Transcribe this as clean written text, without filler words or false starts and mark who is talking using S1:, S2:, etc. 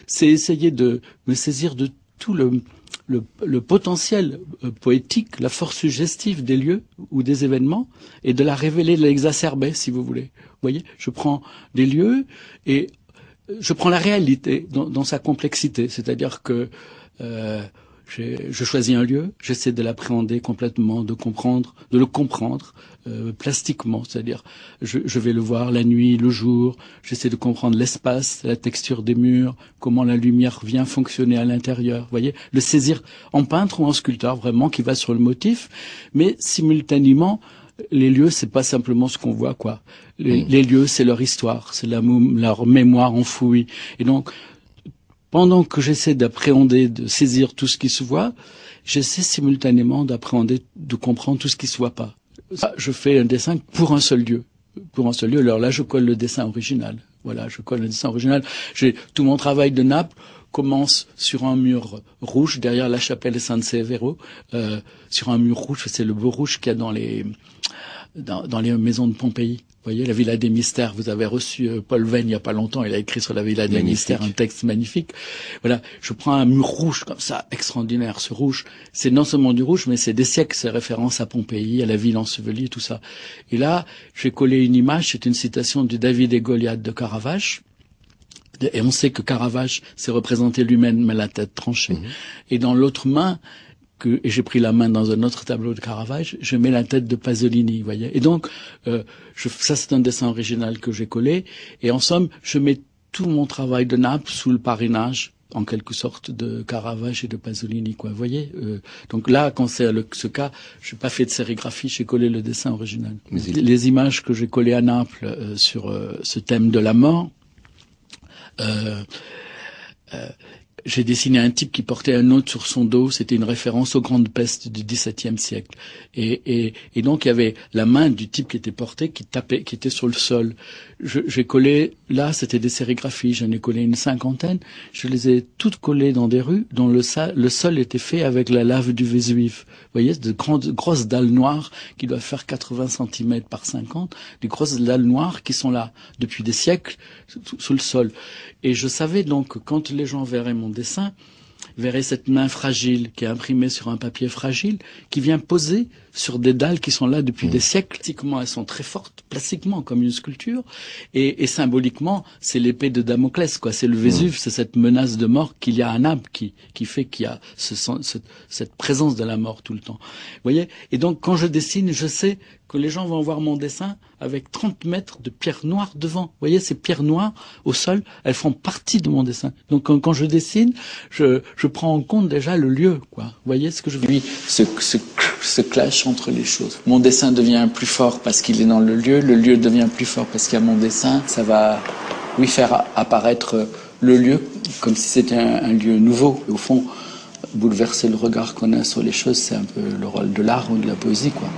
S1: C'est essayer de me saisir de tout le potentiel poétique, la force suggestive des lieux ou des événements, et de la révéler, de l'exacerber, si vous voulez. Vous voyez, je prends des lieux et je prends la réalité dans sa complexité, c'est-à-dire que je choisis un lieu, j'essaie de l'appréhender complètement, de le comprendre plastiquement, c'est-à-dire je vais le voir la nuit, le jour, j'essaie de comprendre l'espace, la texture des murs, comment la lumière vient fonctionner à l'intérieur, vous voyez, le saisir en peintre ou en sculpteur vraiment qui va sur le motif, mais simultanément les lieux, c'est pas simplement ce qu'on voit, quoi. Les lieux, c'est leur histoire, c'est leur mémoire enfouie. Et donc, pendant que j'essaie d'appréhender, de saisir tout ce qui se voit, j'essaie simultanément d'appréhender, de comprendre tout ce qui se voit pas. Je fais un dessin pour un seul lieu. Pour un seul lieu. Alors là, je colle le dessin original. Voilà, je colle le dessin original. Tout mon travail de Naples commence sur un mur rouge, derrière la chapelle San Severo, sur un mur rouge, c'est le beau rouge qu'il y a dans les maisons de Pompéi. Vous voyez, la Villa des Mystères. Vous avez reçu Paul Veyne il n'y a pas longtemps. Il a écrit sur la Villa des Mystères un texte magnifique. Voilà, je prends un mur rouge comme ça, extraordinaire. Ce rouge, c'est non seulement du rouge, mais c'est des siècles. C'est référence à Pompéi, à la ville ensevelie, tout ça. Et là, j'ai collé une image. C'est une citation du David et Goliath de Caravage. Et on sait que Caravage s'est représenté lui-même à la tête tranchée. Et dans l'autre main, et j'ai pris la main dans un autre tableau de Caravage, je mets la tête de Pasolini, vous voyez. Et donc, ça c'est un dessin original que j'ai collé. Et en somme, je mets tout mon travail de Naples sous le parrainage, en quelque sorte, de Caravage et de Pasolini, quoi. Vous voyez. Donc là, quand c'est ce cas, je n'ai pas fait de sérigraphie, j'ai collé le dessin original. Les images que j'ai collées à Naples sur ce thème de la mort. J'ai dessiné un type qui portait un autre sur son dos. C'était une référence aux grandes pestes du XVIIe siècle. Et donc, il y avait la main du type qui était porté, qui était sur le sol. J'ai collé, là, c'était des sérigraphies. J'en ai collé une cinquantaine. Je les ai toutes collées dans des rues dont le sol était fait avec la lave du Vésuve. Vous voyez, de grosses dalles noires qui doivent faire 80 cm par 50. Des grosses dalles noires qui sont là depuis des siècles sous le sol. Et je savais donc que quand les gens verraient mon dessin, verraient cette main fragile qui est imprimée sur un papier fragile, qui vient poser sur des dalles qui sont là depuis des siècles. Plastiquement, elles sont très fortes, plastiquement, comme une sculpture. Et symboliquement, c'est l'épée de Damoclès, quoi. C'est le Vésuve, c'est cette menace de mort qu'il y a à Naples, qui fait qu'il y a cette présence de la mort tout le temps. Vous voyez? Et donc, quand je dessine, je sais que les gens vont voir mon dessin avec 30 mètres de pierres noires devant. Vous voyez, ces pierres noires au sol, elles font partie de mon dessin. Donc, quand je dessine, je prends en compte déjà le lieu, quoi. Vous voyez ce que je veux dire? Ce clash entre les choses. Mon dessin devient plus fort parce qu'il est dans le lieu devient plus fort parce qu'il y a mon dessin. Ça va, oui, faire apparaître le lieu comme si c'était un lieu nouveau. Et au fond, bouleverser le regard qu'on a sur les choses, c'est un peu le rôle de l'art ou de la poésie, quoi.